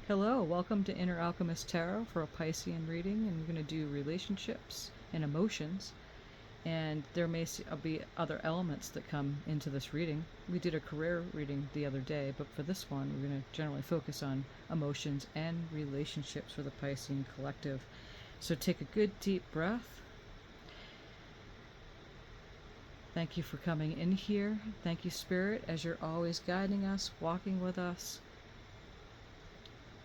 Hello, welcome to Inner Alchemist Tarot for a Piscean reading, and we're going to do relationships and emotions. And there may be other elements that come into this reading. We did a career reading the other day, but for this one, we're going to generally focus on emotions and relationships for the Piscean collective. So take a good deep breath. Thank you for coming in here. Thank you, Spirit, as you're always guiding us, walking with us,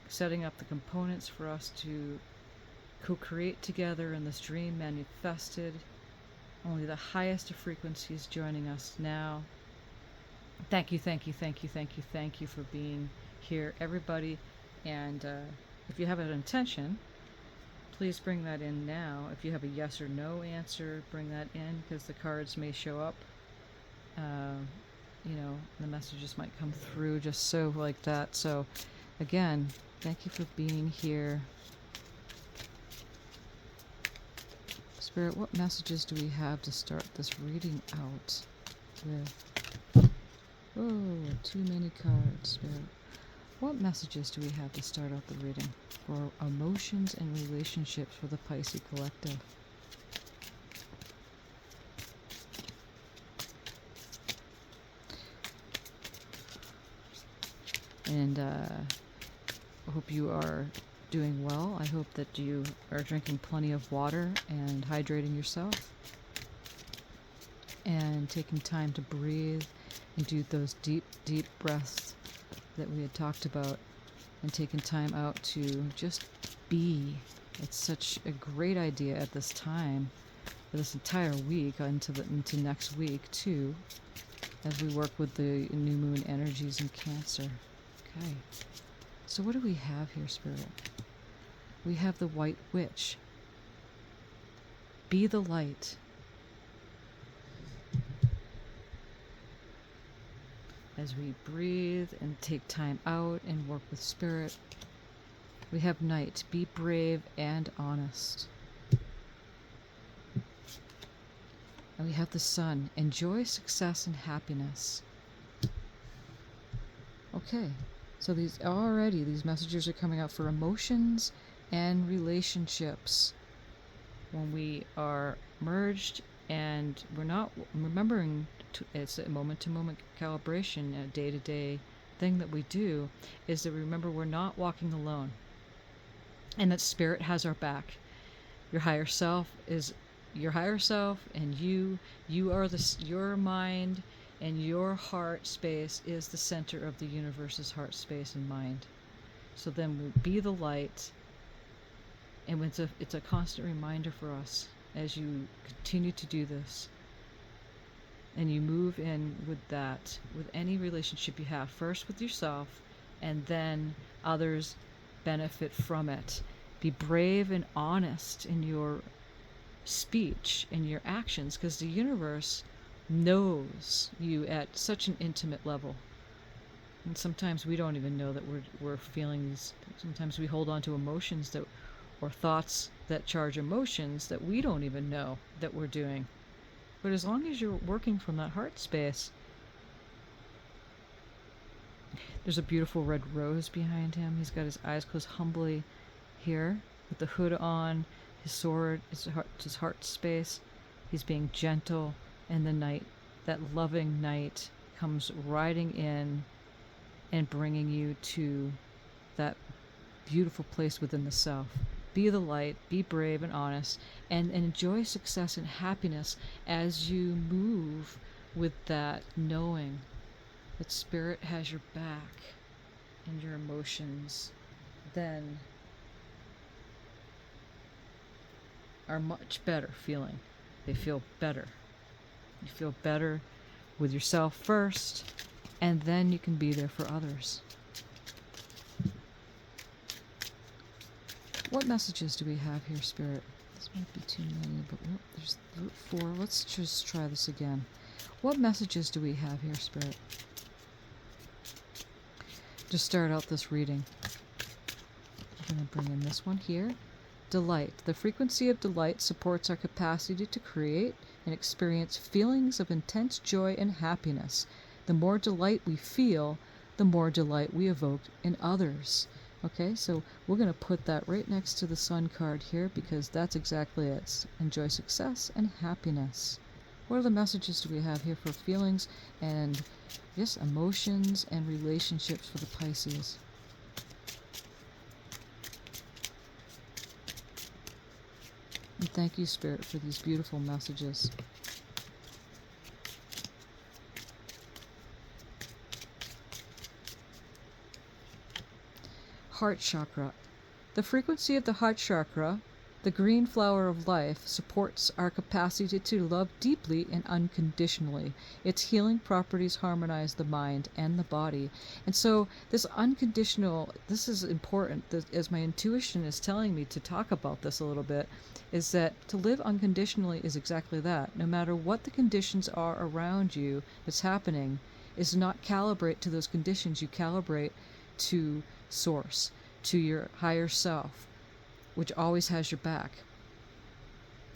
setting up the components for us to co-create together in this dream manifested. Only the highest of frequencies joining us now. Thank you, thank you, thank you, thank you, thank you for being here, everybody. And if you have an intention, please bring that in now. If you have a yes or no answer, bring that in, because the cards may show up. The messages might come through just so like that. So again, thank you for being here. Spirit, what messages do we have to start this reading out with? Oh, too many cards, Spirit. What messages do we have to start out the reading for emotions and relationships for the Pisces collective? And I hope you are doing well. I hope that you are drinking plenty of water and hydrating yourself and taking time to breathe and do those deep, deep breaths that we had talked about, and taking time out to just be. It's such a great idea at this time, for this entire week into next week too, as we work with the new moon energies in Cancer. Okay. So what do we have here, Spirit? We have the White Witch. Be the light. As we breathe and take time out and work with Spirit, we have Night. Be brave and honest. And we have the Sun. Enjoy success and happiness. Okay. So these messages are coming out for emotions and relationships. When we are merged and we're not remembering, it's a moment-to-moment calibration, a day-to-day thing that we do, is that remember we're not walking alone. And that Spirit has our back. Your higher self is your higher self, and you are your mind. And your heart space is the center of the universe's heart space and mind. So then we'll be the light. And it's a constant reminder for us as you continue to do this. And you move in with that, with any relationship you have, first with yourself, and then others benefit from it. Be brave and honest in your speech and your actions, because the universe knows you at such an intimate level, and sometimes we don't even know that we're feeling these. Sometimes we hold on to emotions or thoughts that charge emotions that we don't even know that we're doing. But as long as you're working from that heart space, there's a beautiful red rose behind him. He's got his eyes closed humbly here with the hood on, his sword, his heart space. He's being gentle. And the night, that loving night, comes riding in and bringing you to that beautiful place within the self. Be the light, be brave and honest, and enjoy success and happiness as you move with that knowing that Spirit has your back, and your emotions then are much better feeling. They feel better. You feel better with yourself first, and then you can be there for others. What messages do we have here, Spirit? This might be too many, but there's 4. Let's just try this again. What messages do we have here, Spirit? To start out this reading, I'm going to bring in this one here. Delight. The frequency of delight supports our capacity to create and experience feelings of intense joy and happiness. The more delight we feel, the more delight we evoke in others. Okay, so we're going to put that right next to the Sun card here because that's exactly it. Enjoy success and happiness. What other messages do we have here for feelings and, yes, emotions and relationships for the Pisces? And thank you, Spirit, for these beautiful messages. Heart chakra. The frequency of the heart chakra, the green flower of life, supports our capacity to love deeply and unconditionally. Its healing properties harmonize the mind and the body. And so this unconditional, this is important, as my intuition is telling me to talk about this a little bit, is that to live unconditionally is exactly that. No matter what the conditions are around you that's happening, is not calibrate to those conditions. You calibrate to source, to your higher self, which always has your back.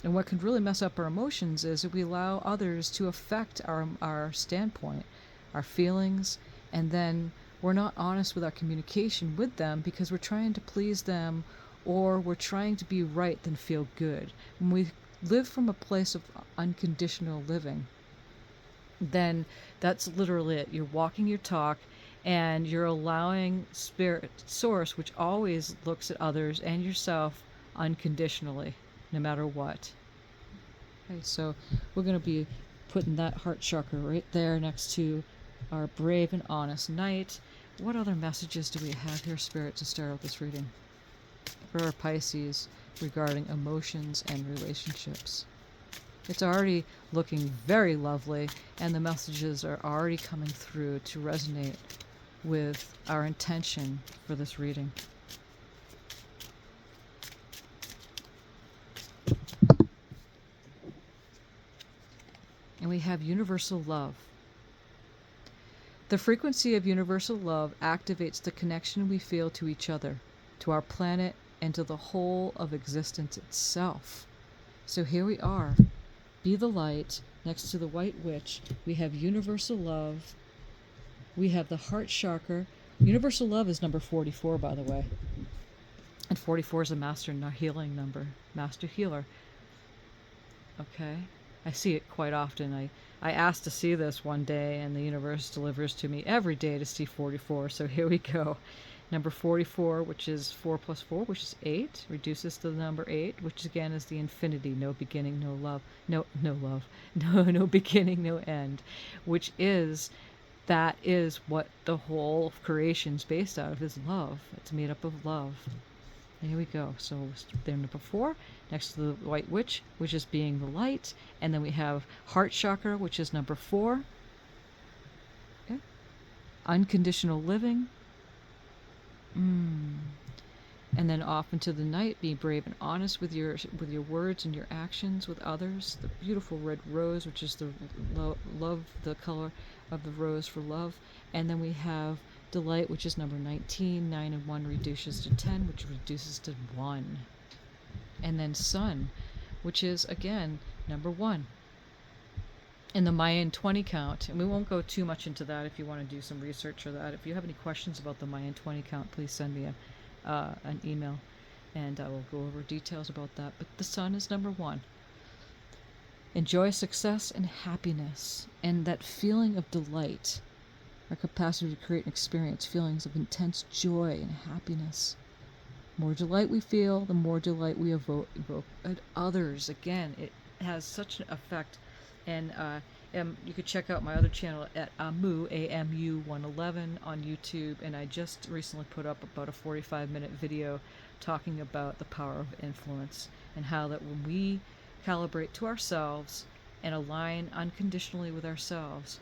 And what can really mess up our emotions is that we allow others to affect our standpoint, our feelings, and then we're not honest with our communication with them because we're trying to please them or we're trying to be right than feel good. When we live from a place of unconditional living, then that's literally it. You're walking your talk and you're allowing spirit source, which always looks at others and yourself unconditionally, no matter what. Okay, so we're going to be putting that heart chakra right there next to our brave and honest knight. What other messages do we have here, Spirit, to start out this reading for our Pisces regarding emotions and relationships? It's already looking very lovely, and the messages are already coming through to resonate with our intention for this reading. And we have universal love. The frequency of universal love activates the connection we feel to each other, to our planet, and to the whole of existence itself. So here we are. Be the light. Next to the white witch, we have universal love. We have the heart chakra. Universal love is number 44, by the way. And 44 is a master healing number. Master healer. Okay. I see it quite often. I asked to see this one day, and the universe delivers to me every day to see 44. So here we go. Number 44, which is 4 plus 4, which is 8, reduces to the number 8, which again is the infinity. No beginning, no love. No love. No beginning, no end. Which is, that is what the whole of creation's based out of, is love. It's made up of love. And here we go. So there, number 4, next to the white witch, which is being the light. And then we have heart chakra, which is number 4. Okay. Unconditional living. And then off into the night, be brave and honest with your words and your actions with others. The beautiful red rose, which is the love, the color of the rose for love. And then we have delight, which is number 19. 9 and 1 reduces to 10, which reduces to 1. And then sun, which is again number 1 in the Mayan 20 count. And we won't go too much into that. If you want to do some research or that, if you have any questions about the Mayan 20 count, please send me an email and I will go over details about that. But the sun is number 1. Enjoy success and happiness, and that feeling of delight, our capacity to create and experience feelings of intense joy and happiness. The more delight we feel, the more delight we evoke at others. Again, it has such an effect. And you could check out my other channel at AMU111 on YouTube. And I just recently put up about a 45-minute video talking about the power of influence and how that when we calibrate to ourselves and align unconditionally with ourselves,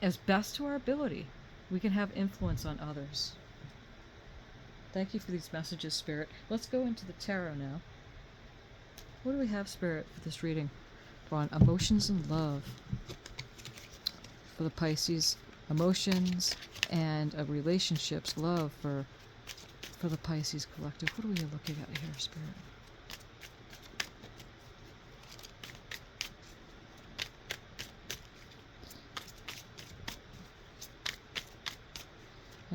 as best to our ability, we can have influence on others. Thank you for these messages, Spirit. Let's go into the tarot now. What do we have, Spirit, for this reading? On emotions and love for the Pisces, emotions and relationships, love for the Pisces collective. What are we looking at here, Spirit?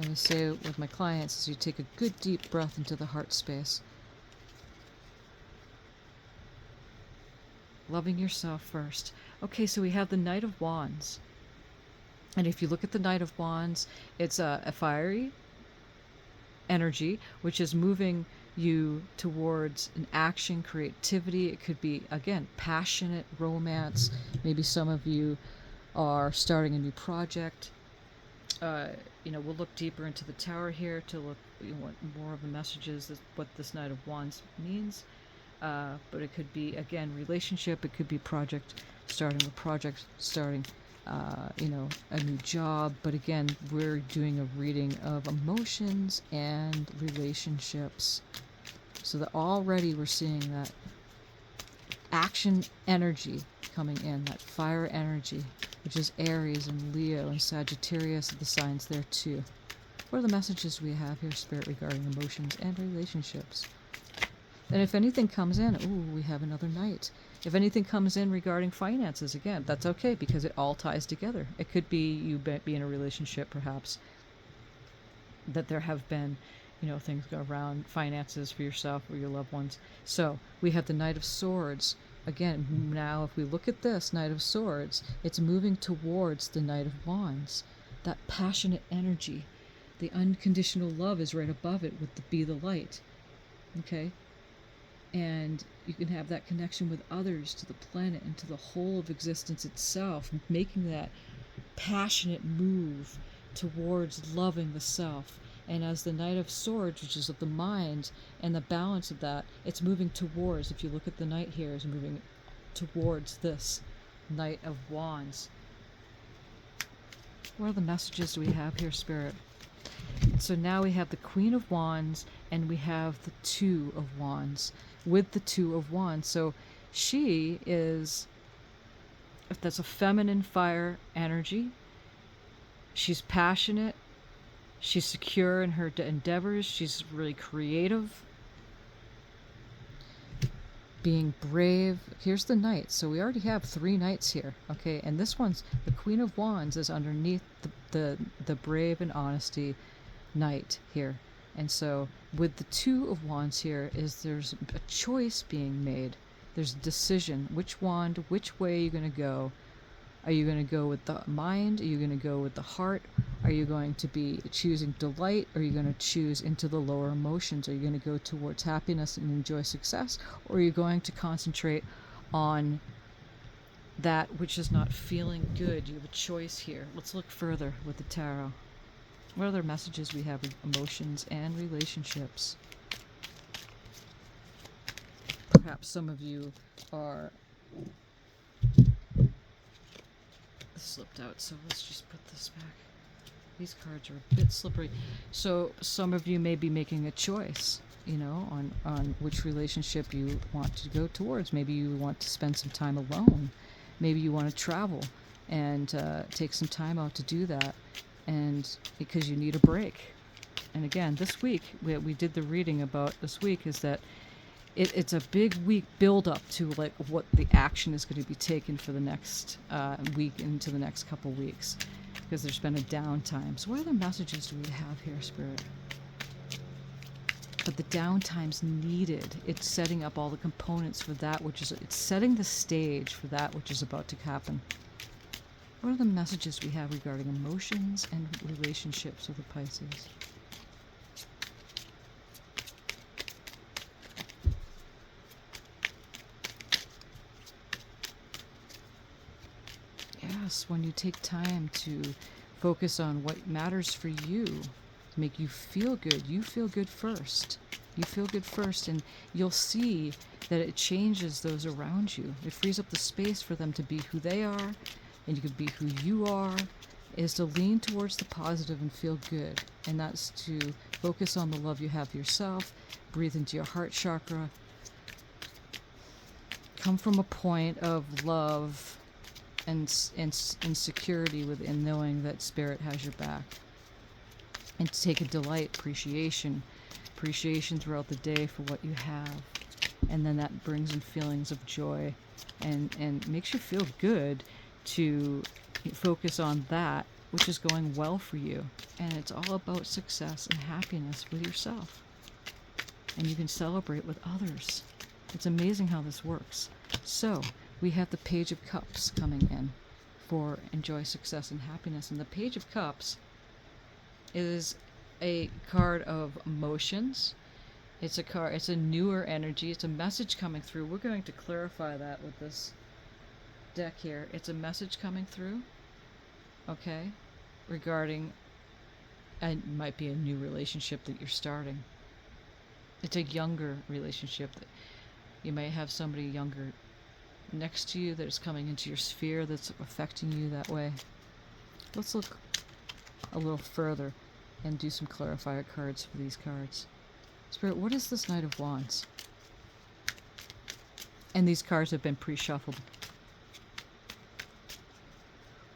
I always say with my clients is you take a good deep breath into the heart space. Loving yourself first. Okay, so we have the Knight of Wands. And if you look at the Knight of Wands, it's a fiery energy, which is moving you towards an action, creativity. It could be, again, passionate romance. Maybe some of you are starting a new project. We'll look deeper into the Tower here to look what more of the messages, what this Knight of Wands means. But it could be, again, relationship. It could be starting a project, starting a new job. But again, we're doing a reading of emotions and relationships. So that already we're seeing that action energy coming in, that fire energy, which is Aries and Leo and Sagittarius, the signs there too. What are the messages we have here, Spirit, regarding emotions and relationships? And if anything comes in, we have another Knight. If anything comes in regarding finances, again, that's okay because it all ties together. It could be you be in a relationship, perhaps, that there have been, things go around finances for yourself or your loved ones. So we have the Knight of Swords. Again, now if we look at this Knight of Swords, it's moving towards the Knight of Wands. That passionate energy, the unconditional love is right above it with the Be the Light. Okay? And you can have that connection with others, to the planet, and to the whole of existence itself, making that passionate move towards loving the self. And as the Knight of Swords, which is of the mind, and the balance of that, it's moving towards, if you look at the Knight here, is moving towards this Knight of Wands. What are the messages we have here, Spirit? So now we have the Queen of Wands, and we have the Two of Wands. With the Two of Wands, so she is, if that's a feminine fire energy, she's passionate, she's secure in her endeavors, she's really creative, being brave. Here's the Knight, so we already have 3 Knights here, okay, and this one's, the Queen of Wands is underneath the brave and honesty Knight here. And so with the Two of Wands here there's a choice being made. There's a decision. Which wand, which way are you going to go? Are you going to go with the mind? Are you going to go with the heart? Are you going to be choosing delight? Or are you going to choose into the lower emotions? Are you going to go towards happiness and enjoy success? Or are you going to concentrate on that which is not feeling good? You have a choice here. Let's look further with the tarot. What other messages we have with emotions and relationships? Perhaps some of you are... This slipped out, so let's just put this back. These cards are a bit slippery. So some of you may be making a choice, on which relationship you want to go towards. Maybe you want to spend some time alone. Maybe you want to travel and take some time out to do that. And because you need a break. And again, this week, we did the reading about this week, is that it's a big week build up to like what the action is going to be taken for the next week into the next couple weeks, because there's been a downtime. So what other messages do we have here, Spirit? But the downtime's needed. It's setting up all the components for that it's setting the stage for that which is about to happen. What are the messages we have regarding emotions and relationships with the Pisces? Yes, when you take time to focus on what matters for you, to make you feel good first. You feel good first, and you'll see that it changes those around you. It frees up the space for them to be who they are, and you can be who you are, is to lean towards the positive and feel good. And that's to focus on the love you have for yourself, breathe into your heart chakra, come from a point of love and security within knowing that Spirit has your back. And to take a delight, appreciation throughout the day for what you have. And then that brings in feelings of joy and makes you feel good to focus on that which is going well for you. And it's all about success and happiness with yourself. And you can celebrate with others. It's amazing how this works. So, we have the Page of Cups coming in for enjoy success and happiness. And the Page of Cups is a card of emotions. It's a newer energy. It's a message coming through. We're going to clarify that with this deck here. It's a message coming through, okay, regarding, it might be a new relationship that you're starting. It's a younger relationship that you may have somebody younger next to you that is coming into your sphere that's affecting you that way. Let's look a little further and do some clarifier cards for these cards. Spirit, what is this Knight of Wands? And these cards have been pre-shuffled.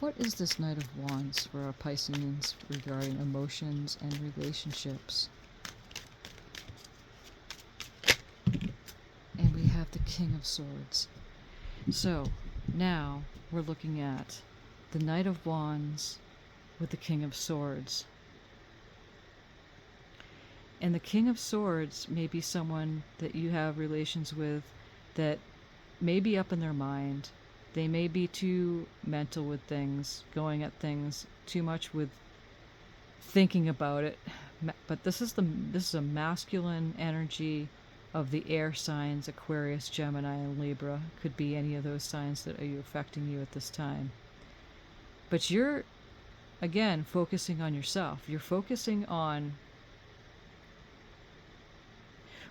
What is this Knight of Wands for our Pisceans regarding emotions and relationships? And we have the King of Swords. So, now we're looking at the Knight of Wands with the King of Swords. And the King of Swords may be someone that you have relations with that may be up in their mind. They may be too mental with things, going at things too much with thinking about it. But this is a masculine energy of the air signs, Aquarius, Gemini, and Libra. Could be any of those signs that are affecting you at this time. But you're, again, focusing on yourself. You're focusing on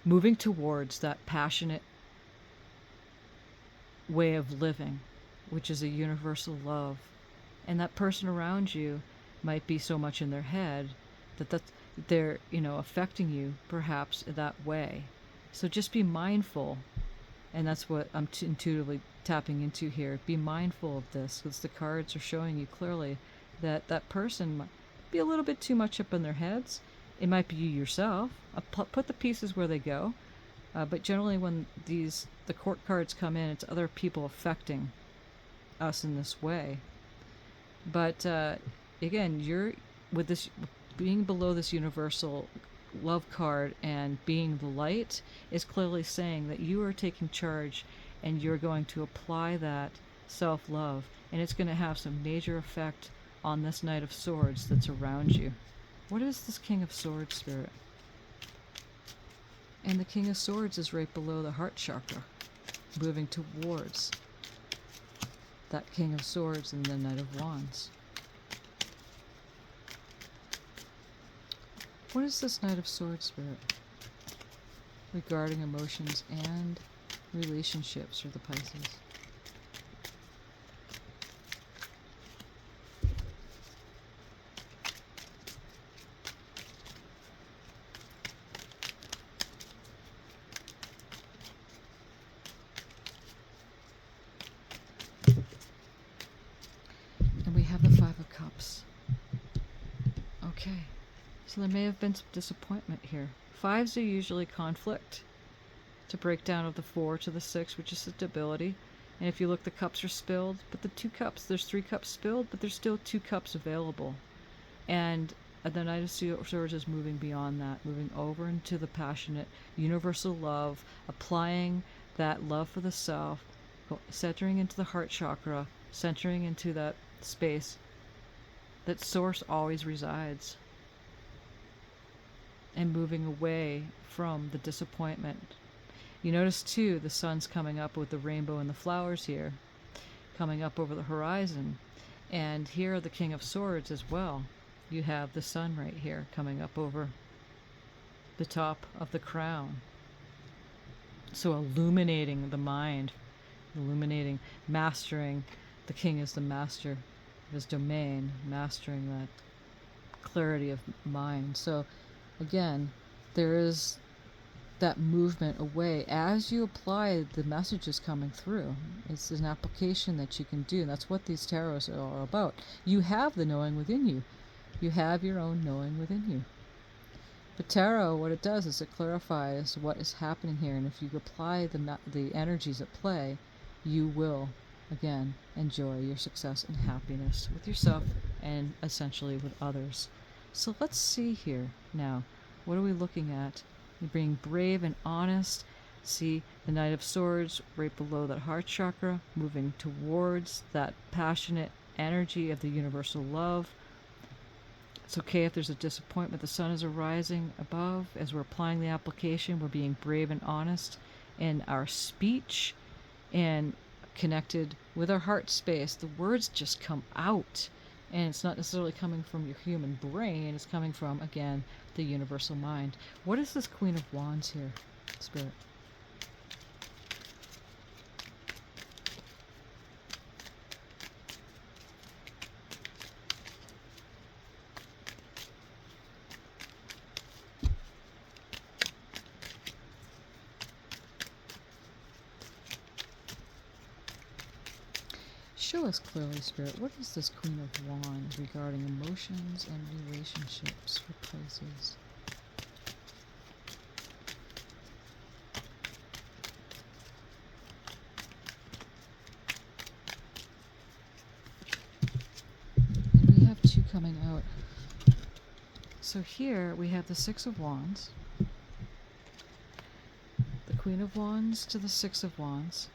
moving towards that passionate way of living, which is a universal love. And that person around you might be so much in their head that they're, affecting you perhaps that way. So just be mindful, and that's what I'm intuitively tapping into here. Be mindful of this, because the cards are showing you clearly that that person might be a little bit too much up in their heads. It might be you yourself. Put the pieces where they go. But generally when the court cards come in, it's other people affecting us in this way. But again, you're with this being below this universal love card and being the light is clearly saying that you are taking charge and you're going to apply that self-love, and it's going to have some major effect on this Knight of Swords that's around you. What is this King of Swords, Spirit? And the King of Swords is right below the heart chakra, moving towards that King of Swords and the Knight of Wands. What is this Knight of Swords, Spirit, regarding emotions and relationships for the Pisces? And we have the Five of Cups. Okay. So there may have been some disappointment here. Fives are usually conflict. It's a breakdown of the 4 to the 6, which is stability. And if you look, the cups are spilled, but the 2 cups, there's 3 cups spilled, but there's still 2 cups available. And the Knight of Swords is moving beyond that, moving over into the passionate, universal love, applying that love for the self, centering into the heart chakra, centering into that space that source always resides, and moving away from the disappointment. You notice too, the sun's coming up with the rainbow and the flowers here, coming up over the horizon. And here, the King of Swords as well. You have the sun right here coming up over the top of the crown. So illuminating the mind, illuminating, mastering. The king is the master of his domain, mastering that clarity of mind. So again, there is that movement away as you apply the messages coming through. It's an application that you can do, and that's what these tarots are all about. You have the knowing within you. You have your own knowing within you. But tarot, what it does is it clarifies what is happening here, and if you apply the energies at play, you will, again, enjoy your success and happiness with yourself and essentially with others. So let's see here now. What are we looking at? You're being brave and honest. See the Knight of Swords right below that heart chakra, moving towards that passionate energy of the universal love. It's okay if there's a disappointment. The sun is arising above. As we're applying the application, we're being brave and honest in our speech and connected with our heart space. The words just come out. And it's not necessarily coming from your human brain. It's coming from, again, the universal mind. What is this Queen of Wands here, Spirit? Show us clearly, Spirit, what is this Queen of Wands regarding emotions and relationships for Pisces? And we have two coming out. So here we have the Six of Wands, the Queen of Wands to the Six of Wands.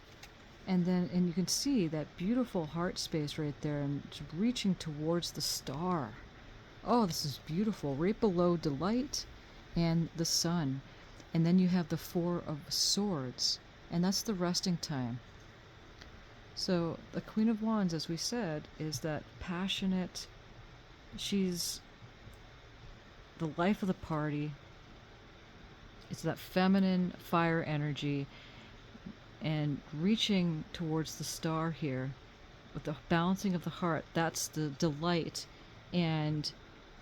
And you can see that beautiful heart space right there and reaching towards the star. Oh, this is beautiful. Right below delight and the sun. And then you have the Four of Swords. And that's the resting time. So the Queen of Wands, as we said, is that passionate. She's the life of the party. It's that feminine fire energy. And reaching towards the star here with the balancing of the heart, that's the delight and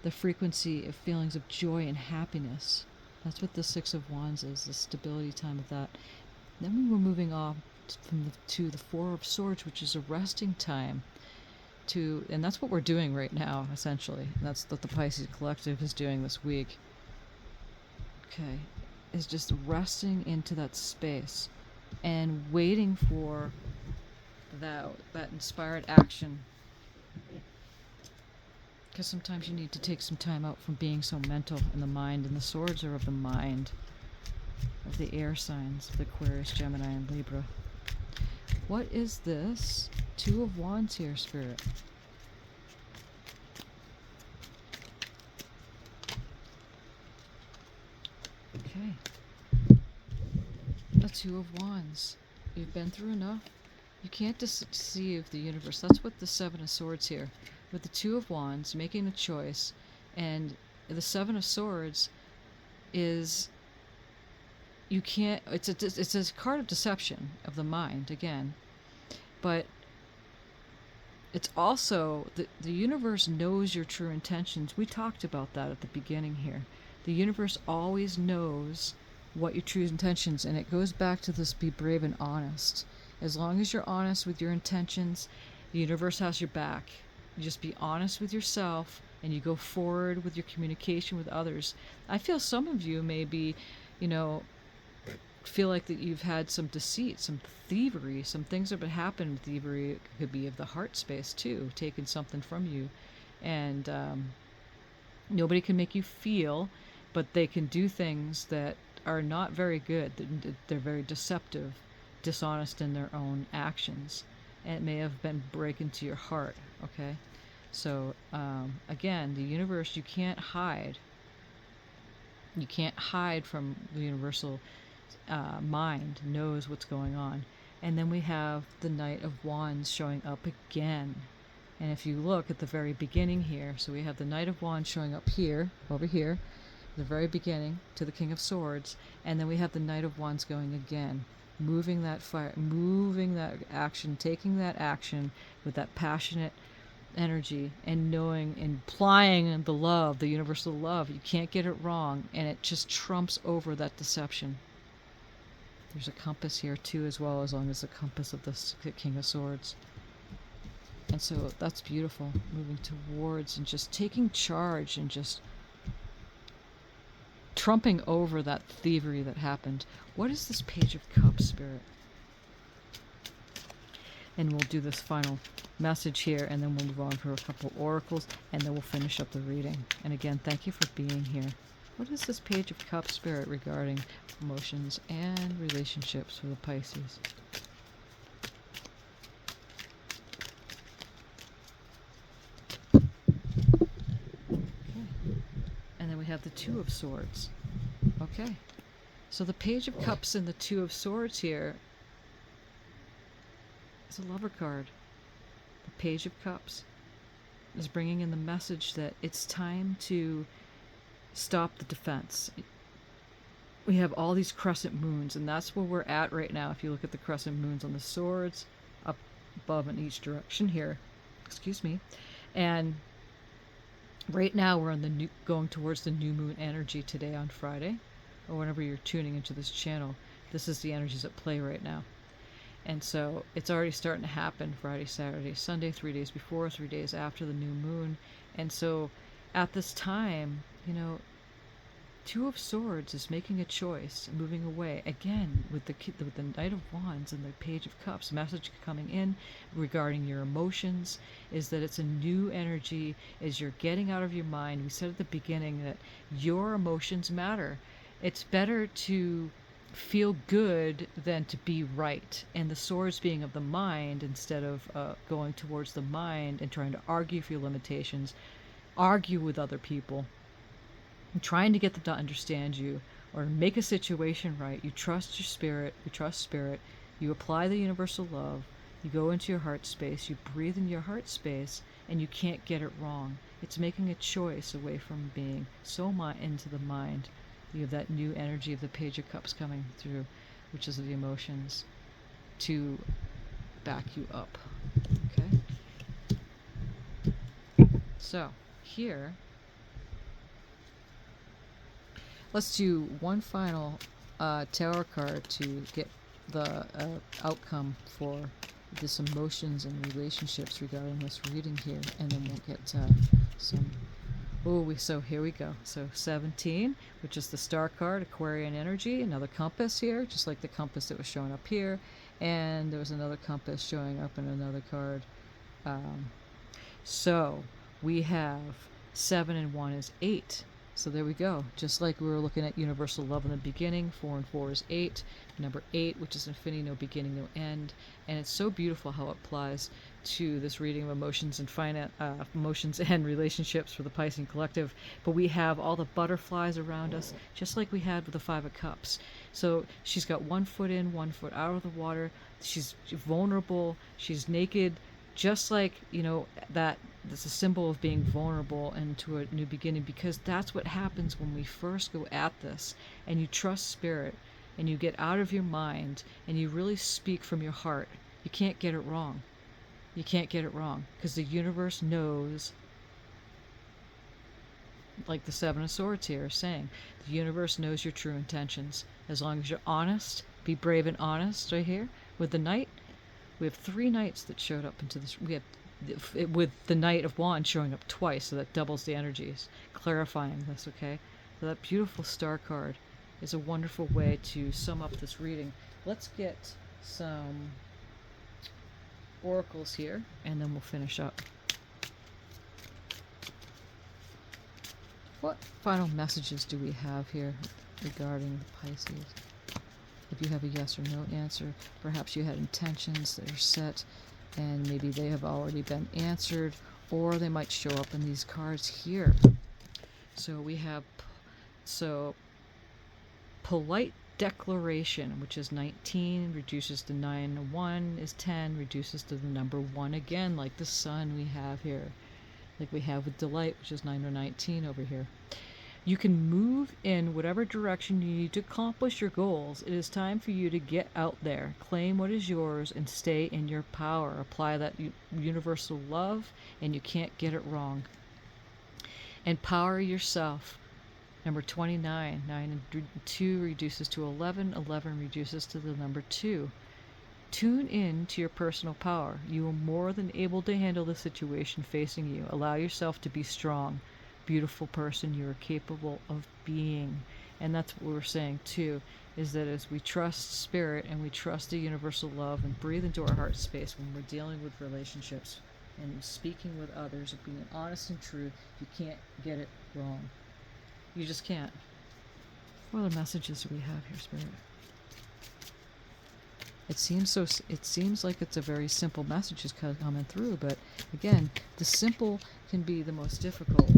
the frequency of feelings of joy and happiness. That's what the Six of Wands is, the stability time of that. Then we were moving off to the Four of Swords, which is a resting time. And that's what we're doing right now, essentially. That's what the Pisces Collective is doing this week. Okay, is just resting into that space and waiting for that inspired action. Because sometimes you need to take some time out from being so mental in the mind, and the swords are of the mind, of the air signs, of the Aquarius, Gemini, and Libra. What is this Two of Wands here, Spirit? Okay. The Two of Wands. You've been through enough. You can't deceive the universe. That's what the Seven of Swords here. With the Two of Wands, making a choice, and the Seven of Swords is, you can't, it's a card of deception of the mind, again. But it's also, the universe knows your true intentions. We talked about that at the beginning here. The universe always knows what your true intentions, and it goes back to this: be brave and honest. As long as you're honest with your intentions, the universe has your back. You just be honest with yourself, and you go forward with your communication with others. I feel some of you may be, feel like that you've had some deceit, some thievery, some things that have happened. Thievery, it could be of the heart space too, taking something from you, and nobody can make you feel, but they can do things that are not very good. They're very deceptive, dishonest in their own actions, and it may have been break into your heart. Okay, so again, the universe, you can't hide. You can't hide from the universal mind. Knows what's going on. And then we have the Knight of Wands showing up again. And if you look at the very beginning here, so we have the Knight of Wands showing up here, over here, the very beginning, to the King of Swords, and then we have the Knight of Wands going again, moving that fire, moving that action, taking that action with that passionate energy, and knowing, implying the love, the universal love. You can't get it wrong, and it just trumps over that deception. There's a compass here too, as well, as long as the compass of the King of Swords. And so that's beautiful, moving towards and just taking charge and just trumping over that thievery that happened. What is this Page of Cups, Spirit? And we'll do this final message here, and then we'll move on for a couple oracles, and then we'll finish up the reading. And again, thank you for being here. What is this Page of Cups spirit regarding emotions and relationships for the Pisces? And then we have the Two of Swords. Okay. So the Page of Cups and the Two of Swords here is a lover card. The Page of Cups is bringing in the message that it's time to stop the defense. We have all these crescent moons, and that's where we're at right now. If you look at the crescent moons on the swords, up above in each direction here. Excuse me. And right now we're on the going towards the new moon energy today on Friday, or whenever you're tuning into this channel. This is the energies at play right now. And so it's already starting to happen Friday, Saturday, Sunday, 3 days before, 3 days after the new moon. And so at this time, you know, Two of Swords is making a choice, moving away. Again, with the Knight of Wands and the Page of Cups, message coming in regarding your emotions is that it's a new energy as you're getting out of your mind. We said at the beginning that your emotions matter. It's better to feel good than to be right. And the swords being of the mind instead of going towards the mind and trying to argue for your limitations, argue with other people, and trying to get them to understand you or make a situation right. You trust your spirit, you apply the universal love, you go into your heart space, you breathe in your heart space, and you can't get it wrong. It's making a choice away from being so into the mind. You have that new energy of the Page of Cups coming through, which is the emotions, to back you up. Okay? So, here, let's do one final tarot card to get the outcome for this emotions and relationships regarding this reading here, and then we'll get some. So here we go. So 17, which is the Star card, Aquarian energy, another compass here, just like the compass that was showing up here, and there was another compass showing up in another card. So we have 7 and 1 is 8. So there we go. Just like we were looking at universal love in the beginning, 4 and 4 is 8. Number 8, which is infinity, no beginning, no end. And it's so beautiful how it applies to this reading of emotions and emotions and relationships for the Piscean collective. But we have all the butterflies around us, just like we had with the 5 of Cups. So she's got 1 foot in, 1 foot out of the water. She's vulnerable. She's naked. Just like, you know, that's a symbol of being vulnerable into a new beginning, because that's what happens when we first go at this and you trust spirit and you get out of your mind and you really speak from your heart. You can't get it wrong. You can't get it wrong, because the universe knows, like the 7 of Swords here is saying, the universe knows your true intentions. As long as you're honest, be brave and honest. Right here with the Knight, we have 3 Knights that showed up into this. We have with the Knight of Wands showing up twice, so that doubles the energies, clarifying this. Okay, so that beautiful Star card is a wonderful way to sum up this reading. Let's get some oracles here, and then we'll finish up. What final messages do we have here regarding the Pisces? If you have a yes or no answer, perhaps you had intentions that are set and maybe they have already been answered, or they might show up in these cards here. So we have polite declaration, which is 19, reduces to 9. 1 is 10, reduces to the number 1 again, like the sun we have here, like we have with delight, which is 9 or 19 over here. You can move in whatever direction you need to accomplish your goals. It is time for you to get out there, claim what is yours, and stay in your power. Apply that universal love, and you can't get it wrong. Empower yourself. Number 29, 9 and 2 reduces to 11, 11 reduces to the number 2. Tune in to your personal power. You are more than able to handle the situation facing you. Allow yourself to be strong. Beautiful person you are capable of being. And that's what we're saying too, is that as we trust spirit and we trust the universal love and breathe into our heart space when we're dealing with relationships and speaking with others and being honest and true, you can't get it wrong. You just can't. What other messages do we have here, Spirit? It seems like it's a very simple message is coming through, but again, the simple can be the most difficult.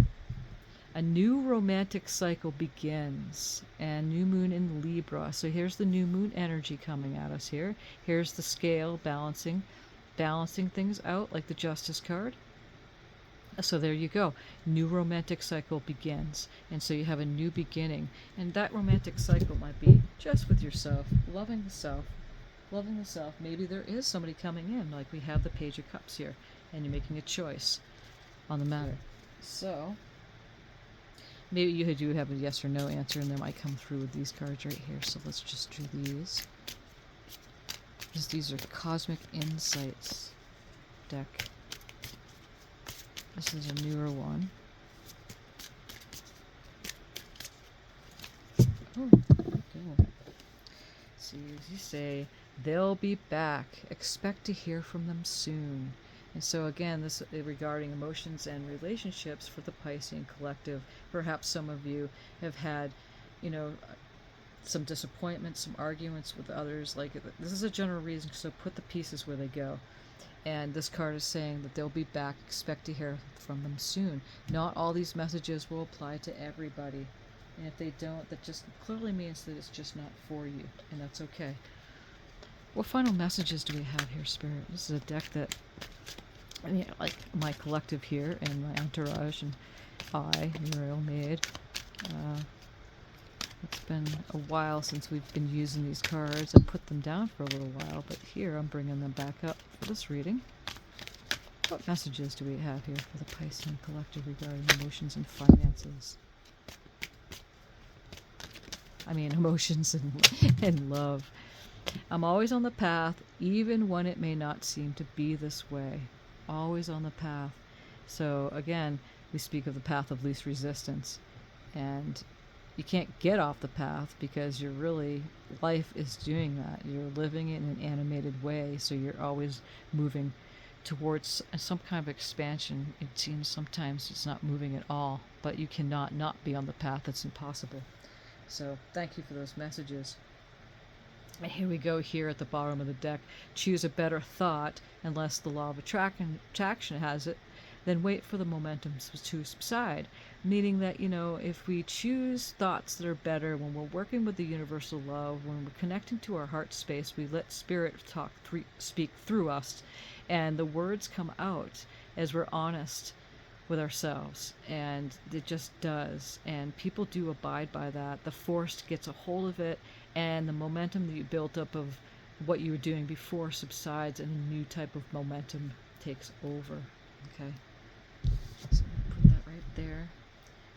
A new romantic cycle begins, and new moon in Libra. So here's the new moon energy coming at us here. Here's the scale balancing things out like the Justice card. So there you go. New romantic cycle begins. And so you have a new beginning. And that romantic cycle might be just with yourself, loving the self. Loving the self. Maybe there is somebody coming in, like we have the Page of Cups here, and you're making a choice on the matter. So maybe you do have a yes or no answer, and they might come through with these cards right here. So let's just do these. Because these are Cosmic Insights deck. This is a newer one. Oh, cool. See, as you say, they'll be back. Expect to hear from them soon. And so again, this regarding emotions and relationships for the Piscean collective. Perhaps some of you have had, some disappointment, some arguments with others. Like, this is a general reason, so put the pieces where they go. And this card is saying that they'll be back. Expect to hear from them soon. Not all these messages will apply to everybody. And if they don't, that just clearly means that it's just not for you. And that's okay. What final messages do we have here, Spirit? This is a deck that, like my collective here and my entourage and Muriel made. It's been a while since we've been using these cards. I put them down for a little while, but here I'm bringing them back up for this reading. What messages do we have here for the Piscean collective regarding emotions and finances? Emotions and love. I'm always on the path, even when it may not seem to be this way. Always on the path. So again, we speak of the path of least resistance. And you can't get off the path because life is doing that. You're living in an animated way, so you're always moving towards some kind of expansion. It seems sometimes it's not moving at all, but you cannot not be on the path. It's impossible. So thank you for those messages. And here we go here at the bottom of the deck. Choose a better thought, unless the law of attraction has it, then wait for the momentum to subside. Meaning that, if we choose thoughts that are better, when we're working with the universal love, when we're connecting to our heart space, we let spirit speak through us, and the words come out as we're honest with ourselves, and it just does. And people do abide by that. The force gets a hold of it, and the momentum that you built up of what you were doing before subsides, and a new type of momentum takes over. Okay, so put that right there.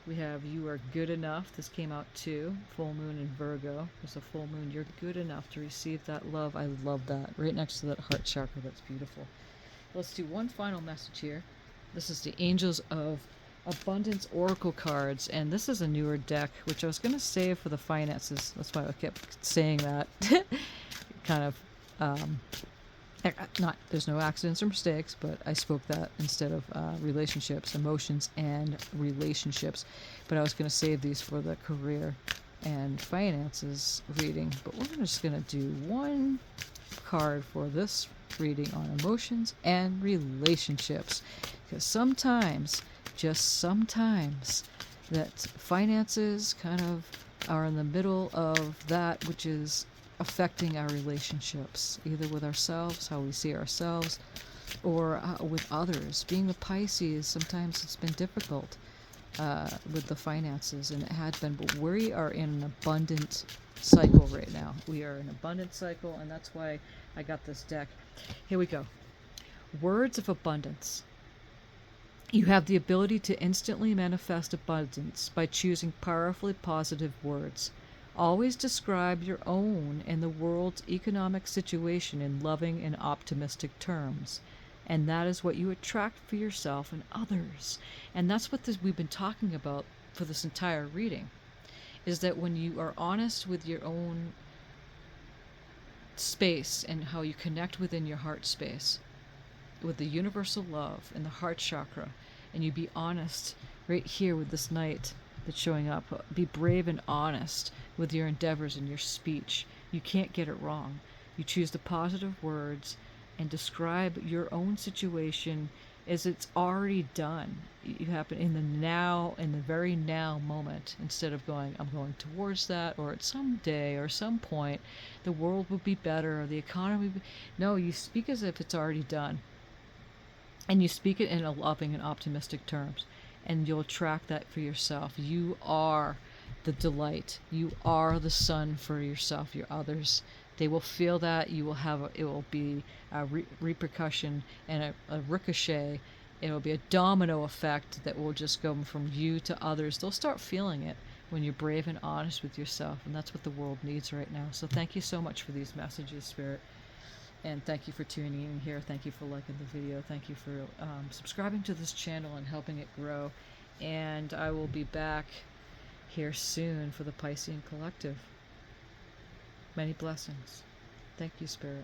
We have You Are Good Enough. This came out too. Full moon in Virgo. There's a full moon. You're good enough to receive that love. I love that. Right next to that heart chakra. That's beautiful. Let's do one final message here. This is the Angels of Abundance Oracle cards, and this is a newer deck, which I was going to save for the finances. That's why I kept saying that. Kind of, there's no accidents or mistakes, but I spoke that instead of relationships, emotions, and relationships. But I was going to save these for the career and finances reading. But we're just going to do one card for this reading on emotions and relationships, because sometimes, just sometimes, that finances kind of are in the middle of that which is affecting our relationships, either with ourselves, how we see ourselves, or with others. Being a Pisces, sometimes it's been difficult with the finances, and it had been, but we are in an abundant cycle right now. We are in an abundant cycle, and that's why I got this deck. Here we go. Words of abundance. You have the ability to instantly manifest abundance by choosing powerfully positive words. Always describe your own and the world's economic situation in loving and optimistic terms. And that is what you attract for yourself and others. And that's what we've been talking about for this entire reading. is that when you are honest with your own space and how you connect within your heart space with the universal love and the heart chakra, and you be honest right here with this knight that's showing up, be brave and honest with your endeavors and your speech. You can't get it wrong. You choose the positive words and describe your own situation as it's already done. You happen in the now, in the very now moment, instead of going, I'm going towards that, or at some day or some point the world will be better, or the economy will be... No, you speak as if it's already done, and you speak it in a loving and optimistic terms, and you'll attract that for yourself. You are the delight. You are the sun for yourself, your others. They will feel that. You will have it will be a repercussion and a ricochet. It will be a domino effect that will just go from you to others. They'll start feeling it when you're brave and honest with yourself, and that's what the world needs right now. So thank you so much for these messages, Spirit. And thank you for tuning in here. Thank you for liking the video. Thank you for subscribing to this channel and helping it grow. And I will be back here soon for the Piscean Collective. Many blessings. Thank you, Spirit.